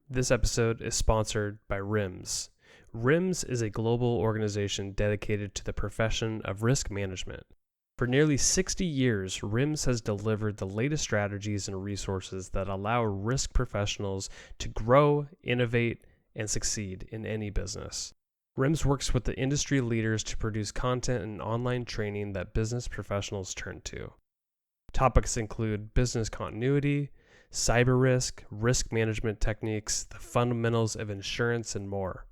This episode is sponsored by RIMS. RIMS is a global organization dedicated to the profession of risk management. For nearly 60 years, RIMS has delivered the latest strategies and resources that allow risk professionals to grow, innovate, and succeed in any business. RIMS works with the industry leaders to produce content and online training that business professionals turn to. Topics include business continuity, cyber risk management techniques, the fundamentals of insurance, and more.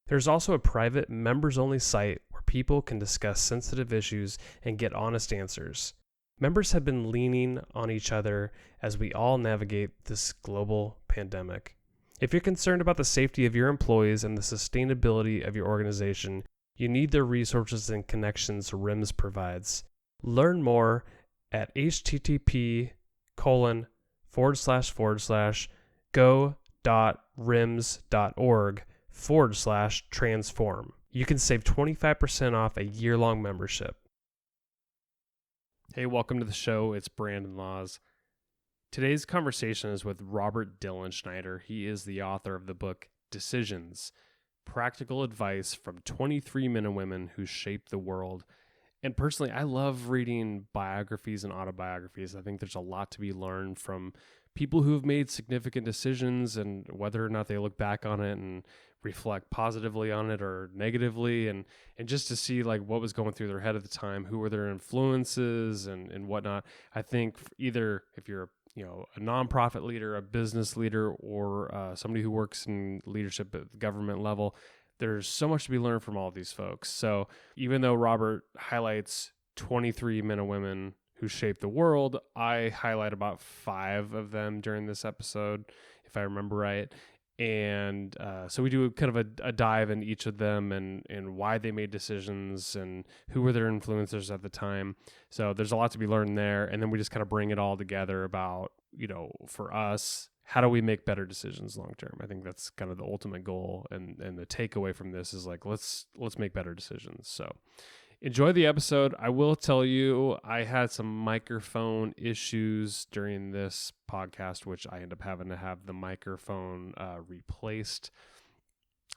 There's also a private members-only site where people can discuss sensitive issues and get honest answers. Members have been leaning on each other as we all navigate this global pandemic. If you're concerned about the safety of your employees and the sustainability of your organization, you need the resources and connections RIMS provides. Learn more at http://go.rims.org/transform. You can save 25% off a year-long membership. Hey, welcome to the show. It's Brandon Laws. Today's conversation is with Robert Dylan Schneider. He is the author of the book Decisions: Practical Advice from 23 Men and Women Who Shaped the World. And personally, I love reading biographies and autobiographies. I think there's a lot to be learned from people who've made significant decisions and whether or not they look back on it and reflect positively on it or negatively, and just to see like what was going through their head at the time, who were their influences and whatnot. I think either if you're a nonprofit leader, a business leader, or somebody who works in leadership at the government level, there's so much to be learned from all of these folks. So even though Robert highlights 23 men and women who shaped the world, I highlight about 5 of them during this episode, if I remember right. And so we do kind of a dive in each of them and why they made decisions and who were their influencers at the time. So there's a lot to be learned there. And then we just kind of bring it all together about, for us, how do we make better decisions long term? I think that's kind of the ultimate goal. And the takeaway from this is like, let's make better decisions. So enjoy the episode. I will tell you, I had some microphone issues during this podcast, which I end up having to have the microphone replaced.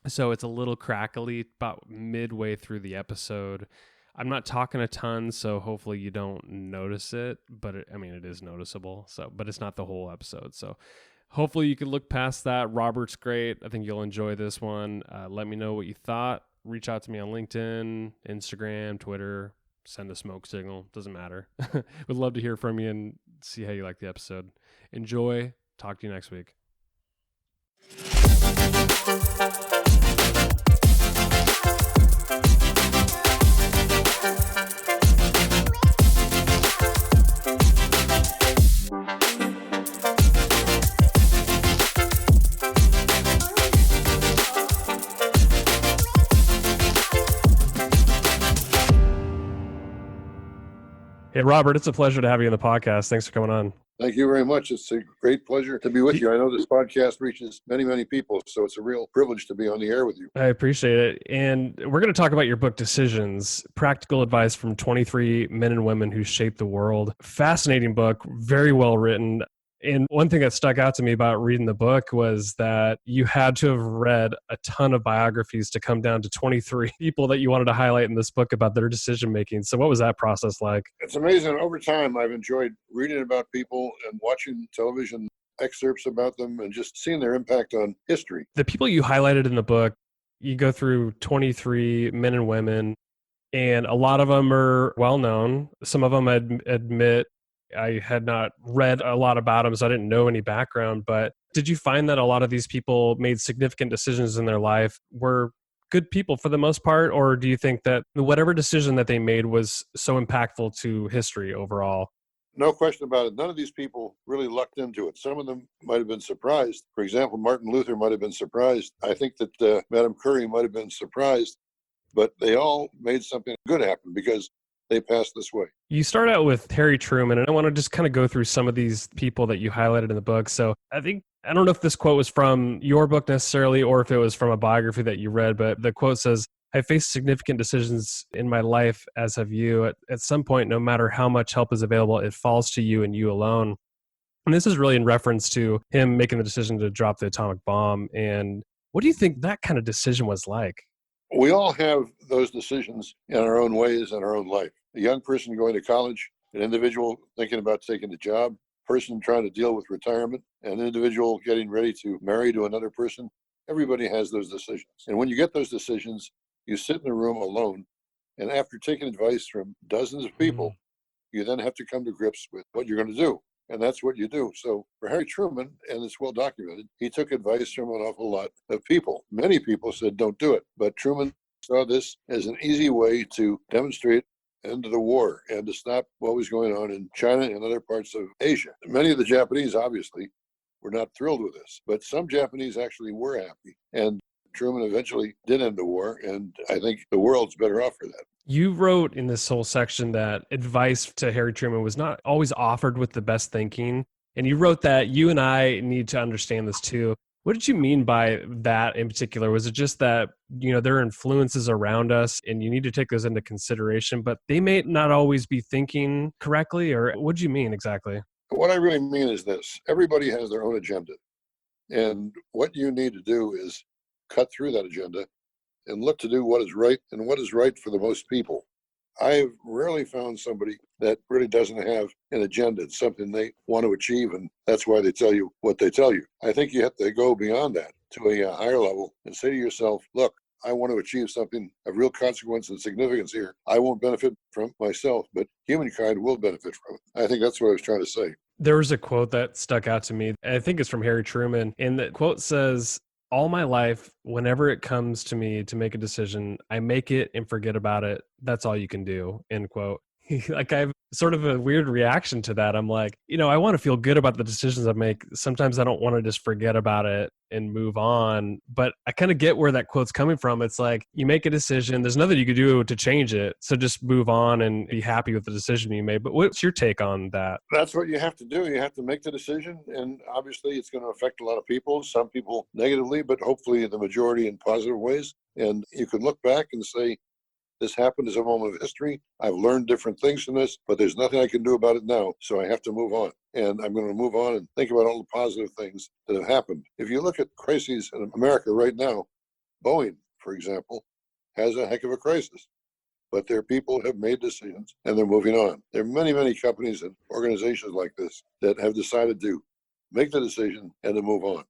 So it's a little crackly about midway through the episode. I'm not talking a ton, so hopefully you don't notice it, but it is noticeable. But it's not the whole episode. So hopefully you can look past that. Robert's great. I think you'll enjoy this one. Let me know what you thought. Reach out to me on LinkedIn, Instagram, Twitter, send a smoke signal. Doesn't matter. Would love to hear from you and see how you like the episode. Enjoy. Talk to you next week. Hey, Robert, it's a pleasure to have you on the podcast. Thanks for coming on. Thank you very much. It's a great pleasure to be with you. I know this podcast reaches many, many people, so it's a real privilege to be on the air with you. I appreciate it. And we're going to talk about your book, Decisions: Practical Advice from 23 Men and Women Who Shaped the World. Fascinating book, very well written. And one thing that stuck out to me about reading the book was that you had to have read a ton of biographies to come down to 23 people that you wanted to highlight in this book about their decision making. So what was that process like? It's amazing. Over time, I've enjoyed reading about people and watching television excerpts about them and just seeing their impact on history. The people you highlighted in the book, you go through 23 men and women, and a lot of them are well known. Some of them admit I had not read a lot about them, so I didn't know any background. But did you find that a lot of these people made significant decisions in their life, were good people for the most part? Or do you think that whatever decision that they made was so impactful to history overall? No question about it. None of these people really lucked into it. Some of them might have been surprised. For example, Martin Luther might have been surprised. I think that Madame Curie might have been surprised. But they all made something good happen because they passed this way. You start out with Harry Truman, and I want to just kind of go through some of these people that you highlighted in the book. So I don't know if this quote was from your book necessarily, or if it was from a biography that you read, but the quote says, "I faced significant decisions in my life, as have you. At some point, no matter how much help is available, it falls to you and you alone." And this is really in reference to him making the decision to drop the atomic bomb. And what do you think that kind of decision was like? We all have those decisions in our own ways in our own life. A young person going to college, an individual thinking about taking a job, person trying to deal with retirement, an individual getting ready to marry to another person. Everybody has those decisions. And when you get those decisions, you sit in a room alone. And after taking advice from dozens of people, you then have to come to grips with what you're going to do. And that's what you do. So for Harry Truman, and it's well documented, he took advice from an awful lot of people. Many people said, don't do it. But Truman saw this as an easy way to demonstrate end of the war and to stop what was going on in China and other parts of Asia. Many of the Japanese, obviously, were not thrilled with this, but some Japanese actually were happy. And Truman eventually did end the war, and I think the world's better off for that. You wrote in this whole section that advice to Harry Truman was not always offered with the best thinking. And you wrote that you and I need to understand this too. What did you mean by that in particular? Was it just that, there are influences around us and you need to take those into consideration, but they may not always be thinking correctly? Or what do you mean exactly? What I really mean is this: everybody has their own agenda. And what you need to do is cut through that agenda and look to do what is right and what is right for the most people. I've rarely found somebody that really doesn't have an agenda. It's something they want to achieve, and that's why they tell you what they tell you. I think you have to go beyond that to a higher level and say to yourself, look, I want to achieve something of real consequence and significance here. I won't benefit from myself, but humankind will benefit from it. I think that's what I was trying to say. There was a quote that stuck out to me. I think it's from Harry Truman. And the quote says, all my life, whenever it comes to me to make a decision, I make it and forget about it. That's all you can do, end quote. Like I have sort of a weird reaction to that. I'm like, I want to feel good about the decisions I make. Sometimes I don't want to just forget about it and move on. But I kind of get where that quote's coming from. It's like you make a decision. There's nothing you can do to change it. So just move on and be happy with the decision you made. But what's your take on that? That's what you have to do. You have to make the decision. And obviously it's going to affect a lot of people, some people negatively, but hopefully the majority in positive ways. And you can look back and say, this happened as a moment of history. I've learned different things from this, but there's nothing I can do about it now. So I have to move on. And I'm going to move on and think about all the positive things that have happened. If you look at crises in America right now, Boeing, for example, has a heck of a crisis. But their people have made decisions and they're moving on. There are many, many companies and organizations like this that have decided to make the decision and to move on.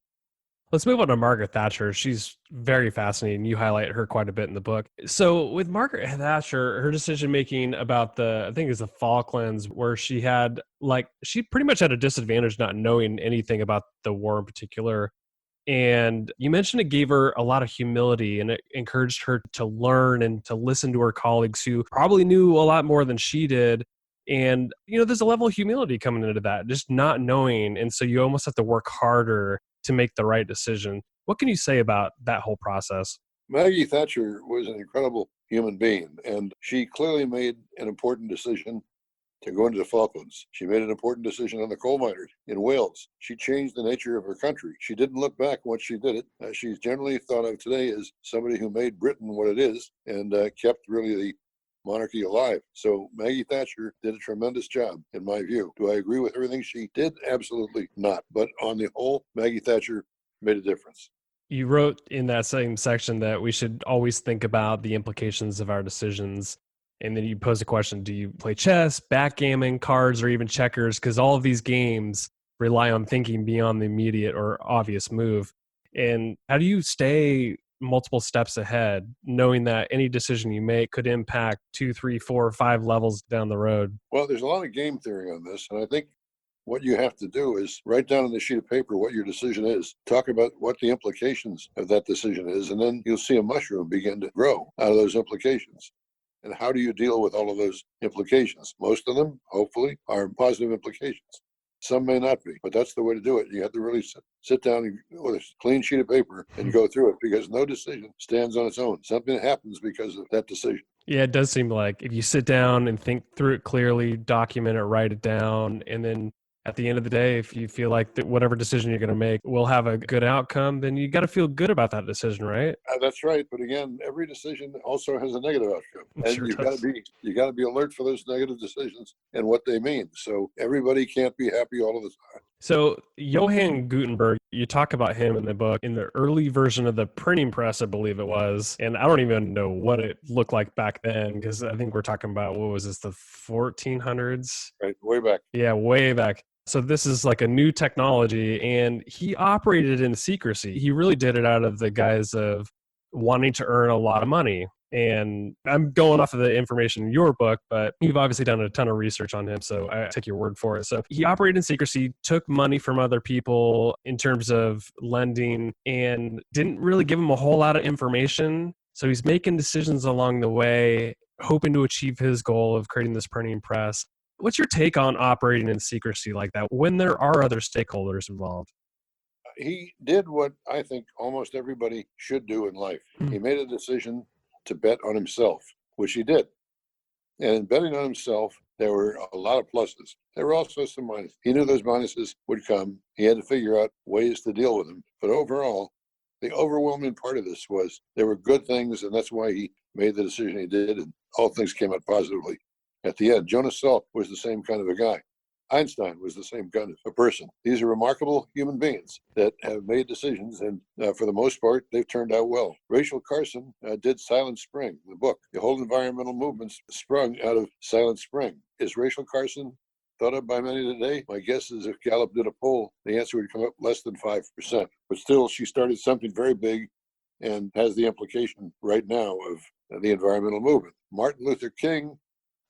Let's move on to Margaret Thatcher. She's very fascinating. You highlight her quite a bit in the book. So with Margaret Thatcher, her decision making about I think it's the Falklands, where she pretty much had a disadvantage not knowing anything about the war in particular. And you mentioned it gave her a lot of humility and it encouraged her to learn and to listen to her colleagues who probably knew a lot more than she did. And, there's a level of humility coming into that, just not knowing. And so you almost have to work harder to make the right decision. What can you say about that whole process? Maggie Thatcher was an incredible human being, and she clearly made an important decision to go into the Falklands. She made an important decision on the coal miners in Wales. She changed the nature of her country. She didn't look back once she did it. She's generally thought of today as somebody who made Britain what it is and kept really the monarchy alive. So Maggie Thatcher did a tremendous job, in my view. Do I agree with everything she did? Absolutely not. But on the whole, Maggie Thatcher made a difference. You wrote in that same section that we should always think about the implications of our decisions. And then you pose a question, do you play chess, backgammon, cards, or even checkers? Because all of these games rely on thinking beyond the immediate or obvious move. And how do you stay multiple steps ahead, knowing that any decision you make could impact 2, 3, 4, 5 levels down the road? Well, there's a lot of game theory on this. And I think what you have to do is write down on the sheet of paper what your decision is. Talk about what the implications of that decision is. And then you'll see a mushroom begin to grow out of those implications. And how do you deal with all of those implications? Most of them, hopefully, are positive implications. Some may not be, but that's the way to do it. You have to really sit down with a clean sheet of paper and go through it, because no decision stands on its own. Something happens because of that decision. Yeah, it does seem like if you sit down and think through it clearly, document it, write it down, and then at the end of the day, if you feel like that whatever decision you're going to make will have a good outcome, then you got to feel good about that decision, right? That's right. But again, every decision also has a negative outcome, and Sure you does. got to be alert for those negative decisions and what they mean. So everybody can't be happy all of the time. So Johann Gutenberg, you talk about him in the book in the early version of the printing press, I believe it was. And I don't even know what it looked like back then, because I think we're talking about, what was this, the 1400s? Right, way back. Yeah, way back. So this is like a new technology, and he operated in secrecy. He really did it out of the guise of wanting to earn a lot of money. And I'm going off of the information in your book, but you've obviously done a ton of research on him, so I take your word for it. So he operated in secrecy, took money from other people in terms of lending, and didn't really give them a whole lot of information. So he's making decisions along the way, hoping to achieve his goal of creating this printing press. What's your take on operating in secrecy like that when there are other stakeholders involved? He did what I think almost everybody should do in life. He made a decision to bet on himself, which he did. And in betting on himself, there were a lot of pluses. There were also some minuses. He knew those minuses would come. He had to figure out ways to deal with them. But overall, the overwhelming part of this was there were good things, and that's why he made the decision he did, and all things came out positively. At the end, Jonas Salk was the same kind of a guy. Einstein was the same kind of a person. These are remarkable human beings that have made decisions, and for the most part, they've turned out well. Rachel Carson did Silent Spring, the book. The whole environmental movement sprung out of Silent Spring. Is Rachel Carson thought of by many today? My guess is if Gallup did a poll, the answer would come up less than 5%. But still, she started something very big and has the implication right now of the environmental movement. Martin Luther King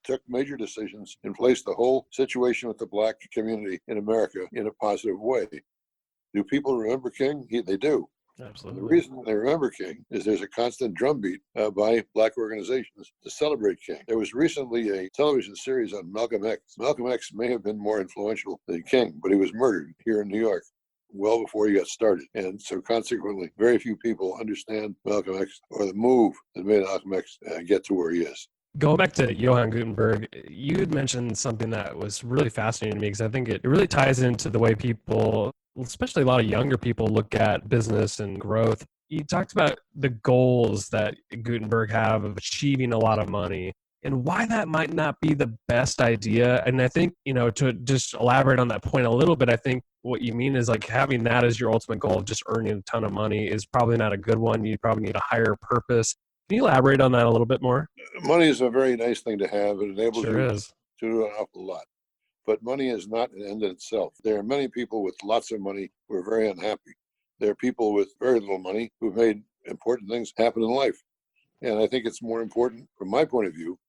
took major decisions and placed the whole situation with the Black community in America in a positive way. Do people remember King? They do. Absolutely. The reason they remember King is there's a constant drumbeat by Black organizations to celebrate King. There was recently a television series on Malcolm X. Malcolm X may have been more influential than King, but he was murdered here in New York well before he got started. And so consequently, very few people understand Malcolm X or the move that made Malcolm X get to where he is. Going back to Johann Gutenberg, you had mentioned something that was really fascinating to me, because I think it really ties into the way people, especially a lot of younger people, look at business and growth. You talked about the goals that Gutenberg have of achieving a lot of money and why that might not be the best idea. And I think, to just elaborate on that point a little bit, I think what you mean is like having that as your ultimate goal of just earning a ton of money is probably not a good one. You probably need a higher purpose. Can you elaborate on that a little bit more? Money is a very nice thing to have. It enables Sure you is. to do an awful lot. But money is not an end in itself. There are many people with lots of money who are very unhappy. There are people with very little money who've made important things happen in life. And I think it's more important, from my point of view,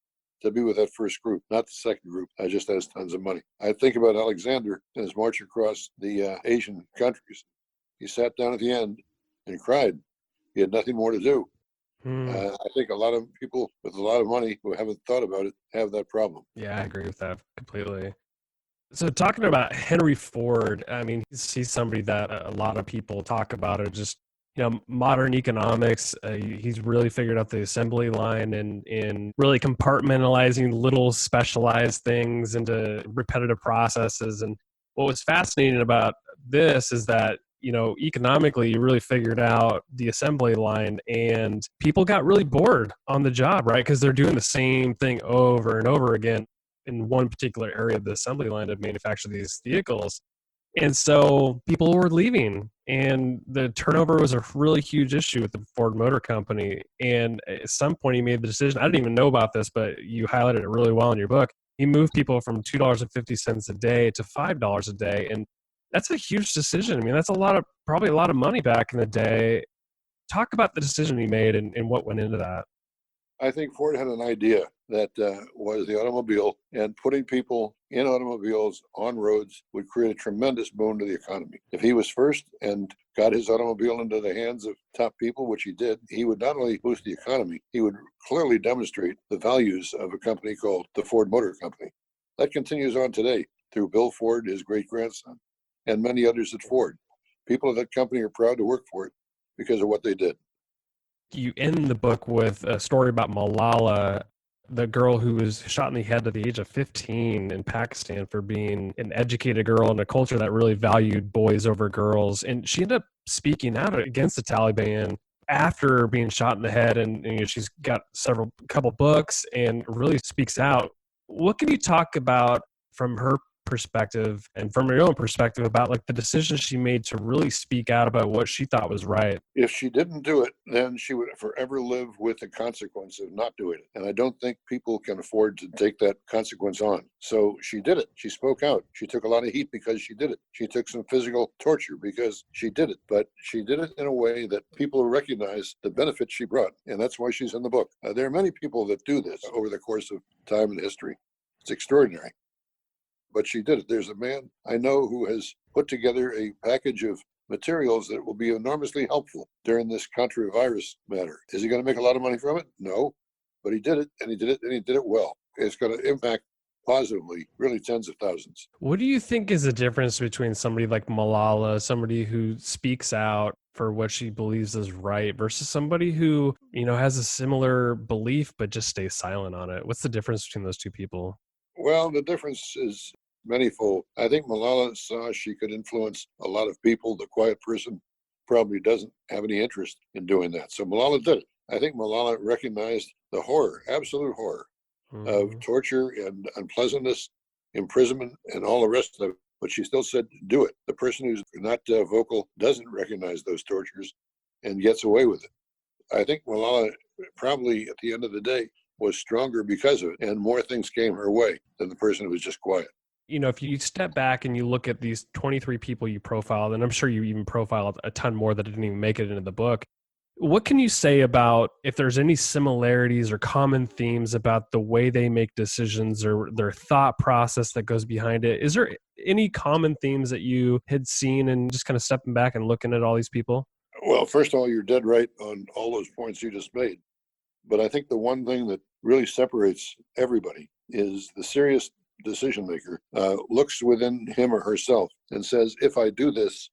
to be with that first group, not the second group that just has tons of money. I think about Alexander and his march across the Asian countries. He sat down at the end and cried. He had nothing more to do. I think a lot of people with a lot of money who haven't thought about it have that problem. Yeah, I agree with that completely. So talking about Henry Ford, I mean, he's somebody that a lot of people talk about, or just, modern economics. He's really figured out the assembly line and in really compartmentalizing little specialized things into repetitive processes. And what was fascinating about this is that, economically, you really figured out the assembly line, and people got really bored on the job, right? Because they're doing the same thing over and over again in one particular area of the assembly line to manufacture these vehicles. And so people were leaving, and the turnover was a really huge issue with the Ford Motor Company. And at some point, he made the decision. I didn't even know about this, but you highlighted it really well in your book. He moved people from $2.50 a day to $5 a day. And that's a huge decision. I mean, that's probably a lot of money back in the day. Talk about the decision he made and what went into that. I think Ford had an idea that was the automobile, and putting people in automobiles on roads would create a tremendous boon to the economy. If he was first and got his automobile into the hands of top people, which he did, he would not only boost the economy, he would clearly demonstrate the values of a company called the Ford Motor Company. That continues on today through Bill Ford, his great-grandson, and many others at Ford. People of that company are proud to work for it because of what they did. You end the book with a story about Malala, the girl who was shot in the head at the age of 15 in Pakistan for being an educated girl in a culture that really valued boys over girls. And she ended up speaking out against the Taliban after being shot in the head. And she's got couple books and really speaks out. What can you talk about from her perspective and from your own perspective about like the decision she made to really speak out about what she thought was right. If she didn't do it, then she would forever live with the consequence of not doing it. And I don't think people can afford to take that consequence on. So she did it. She spoke out. She took a lot of heat because she did it. She took some physical torture because she did it. But she did it in a way that people recognize the benefit she brought. And that's why she's in the book. There are many people that do this over the course of time and history. It's extraordinary. But she did it. There's a man I know who has put together a package of materials that will be enormously helpful during this virus matter. Is he going to make a lot of money from it? No, but he did it, and he did it, and he did it well. It's going to impact positively, really tens of thousands. What do you think is the difference between somebody like Malala, somebody who speaks out for what she believes is right, versus somebody who, has a similar belief but just stays silent on it? What's the difference between those two people? Well, the difference is manyfold. I think Malala saw she could influence a lot of people. The quiet person probably doesn't have any interest in doing that. So Malala did it. I think Malala recognized the horror, absolute horror of torture and unpleasantness, imprisonment, and all the rest of it. But she still said, do it. The person who's not vocal doesn't recognize those tortures and gets away with it. I think Malala probably at the end of the day was stronger because of it, and more things came her way than the person who was just quiet. If you step back and you look at these 23 people you profiled, and I'm sure you even profiled a ton more that didn't even make it into the book, what can you say about if there's any similarities or common themes about the way they make decisions or their thought process that goes behind it? Is there any common themes that you had seen and just kind of stepping back and looking at all these people? Well, first of all, you're dead right on all those points you just made. But I think the one thing that really separates everybody is the serious decision maker looks within him or herself and says, if I do this,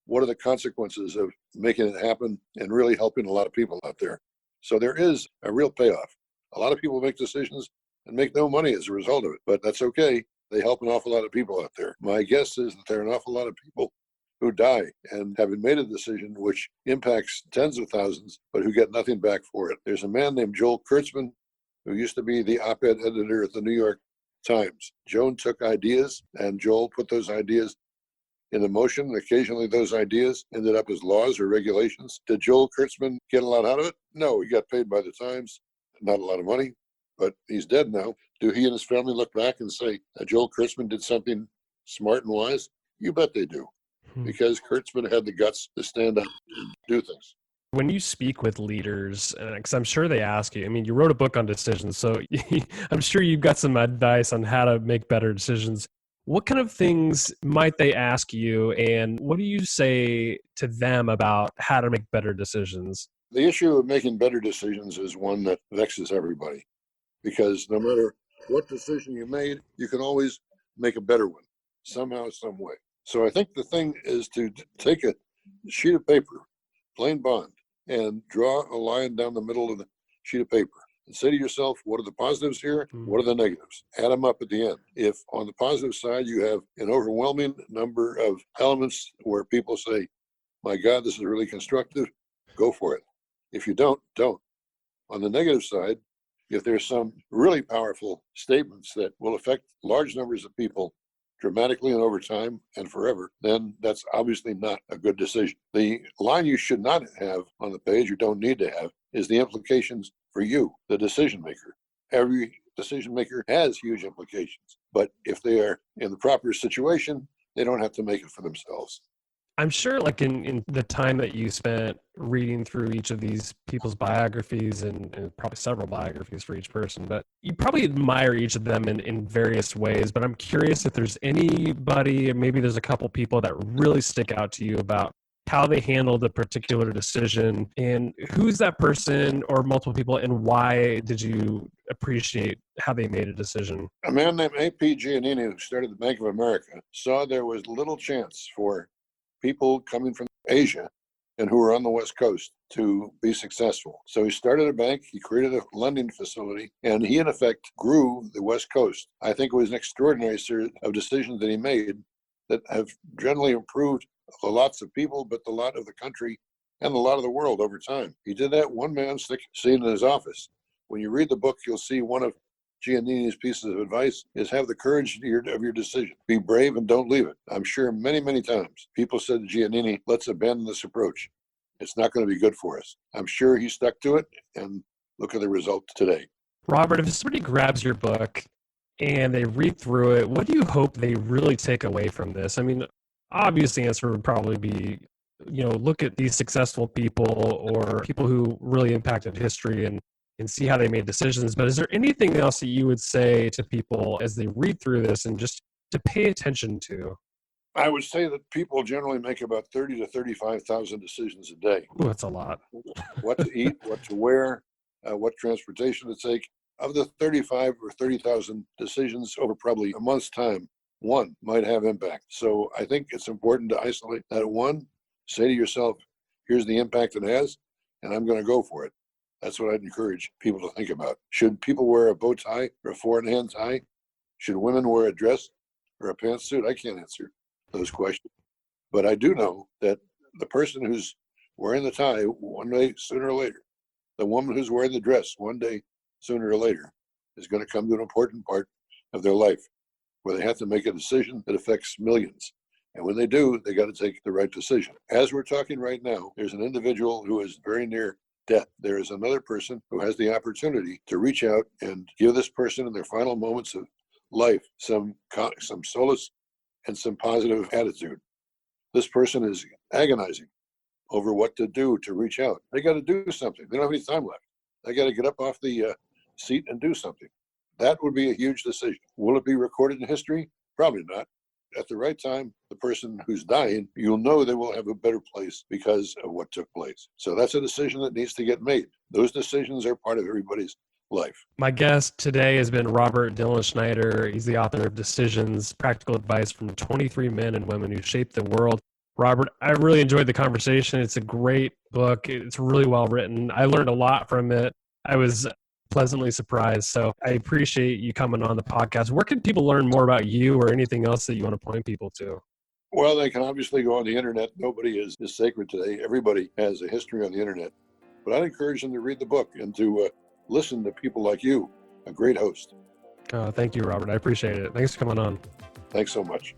what are the consequences of making it happen and really helping a lot of people out there? So there is a real payoff. A lot of people make decisions and make no money as a result of it, but that's okay. They help an awful lot of people out there. My guess is that there are an awful lot of people who die and having made a decision which impacts tens of thousands, but who get nothing back for it. There's a man named Joel Kurtzman, who used to be the op-ed editor at the New York Times. Joan took ideas, and Joel put those ideas into motion. Occasionally, those ideas ended up as laws or regulations. Did Joel Kurtzman get a lot out of it? No, he got paid by the Times, not a lot of money, but he's dead now. Do he and his family look back and say, Joel Kurtzman did something smart and wise? You bet they do. Because Kurtzman had the guts to stand up and do things. When you speak with leaders, because I'm sure they ask you, you wrote a book on decisions, so I'm sure you've got some advice on how to make better decisions. What kind of things might they ask you, and what do you say to them about how to make better decisions? The issue of making better decisions is one that vexes everybody, because no matter what decision you made, you can always make a better one, somehow, some way. So I think the thing is to take a sheet of paper, plain bond, and draw a line down the middle of the sheet of paper and say to yourself, what are the positives here? What are the negatives? Add them up at the end. If on the positive side, you have an overwhelming number of elements where people say, my God, this is really constructive, go for it. If you don't. On the negative side, if there's some really powerful statements that will affect large numbers of people dramatically and over time and forever, then that's obviously not a good decision. The line you should not have on the page, you don't need to have, is the implications for you, the decision maker. Every decision maker has huge implications, but if they are in the proper situation, they don't have to make it for themselves. I'm sure like in the time that you spent reading through each of these people's biographies and probably several biographies for each person, but you probably admire each of them in various ways. But I'm curious if there's anybody, maybe there's a couple people that really stick out to you about how they handled a particular decision, and who's that person or multiple people, and why did you appreciate how they made a decision? A man named A.P. Giannini, who started the Bank of America, saw there was little chance for people coming from Asia and who were on the West Coast to be successful. So he started a bank, he created a lending facility, and he in effect grew the West Coast. I think it was an extraordinary series of decisions that he made that have generally improved the lots of people, but the lot of the country and the lot of the world over time. He did that one man sitting in his office. When you read the book, you'll see one of Giannini's pieces of advice is have the courage of your decision. Be brave and don't leave it. I'm sure many, many times people said to Giannini, let's abandon this approach. It's not going to be good for us. I'm sure he stuck to it, and look at the result today. Robert, if somebody grabs your book and they read through it, what do you hope they really take away from this? I mean, obvious answer would probably be, look at these successful people or people who really impacted history and see how they made decisions. But is there anything else that you would say to people as they read through this and just to pay attention to? I would say that people generally make about 30 to 35,000 decisions a day. Ooh, that's a lot. What to eat, what to wear, what transportation to take. Of the 35 or 30,000 decisions over probably a month's time, one might have impact. So I think it's important to isolate that one, say to yourself, here's the impact it has, and I'm going to go for it. That's what I'd encourage people to think about. Should people wear a bow tie or a four-in-hand tie? Should women wear a dress or a pantsuit? I can't answer those questions. But I do know that the person who's wearing the tie one day, sooner or later, the woman who's wearing the dress one day, sooner or later, is going to come to an important part of their life where they have to make a decision that affects millions. And when they do, they got to take the right decision. As we're talking right now, there's an individual who is very near death. There is another person who has the opportunity to reach out and give this person in their final moments of life some solace and some positive attitude. This person is agonizing over what to do to reach out. They got to do something. They don't have any time left. They got to get up off the seat and do something. That would be a huge decision. Will it be recorded in history? Probably not. At the right time, the person who's dying, you'll know they will have a better place because of what took place. So that's a decision that needs to get made. Those decisions are part of everybody's life. My guest today has been Robert Dylan Schneider. He's the author of Decisions, Practical Advice from 23 Men and Women Who Shaped the World. Robert, I really enjoyed the conversation. It's a great book. It's really well written. I learned a lot from it. I was pleasantly surprised. So I appreciate you coming on the podcast. Where can people learn more about you or anything else that you want to point people to? Well, they can obviously go on the internet. Nobody is sacred today. Everybody has a history on the internet. But I'd encourage them to read the book and to listen to people like you, a great host. Thank you, Robert. I appreciate it. Thanks for coming on. Thanks so much.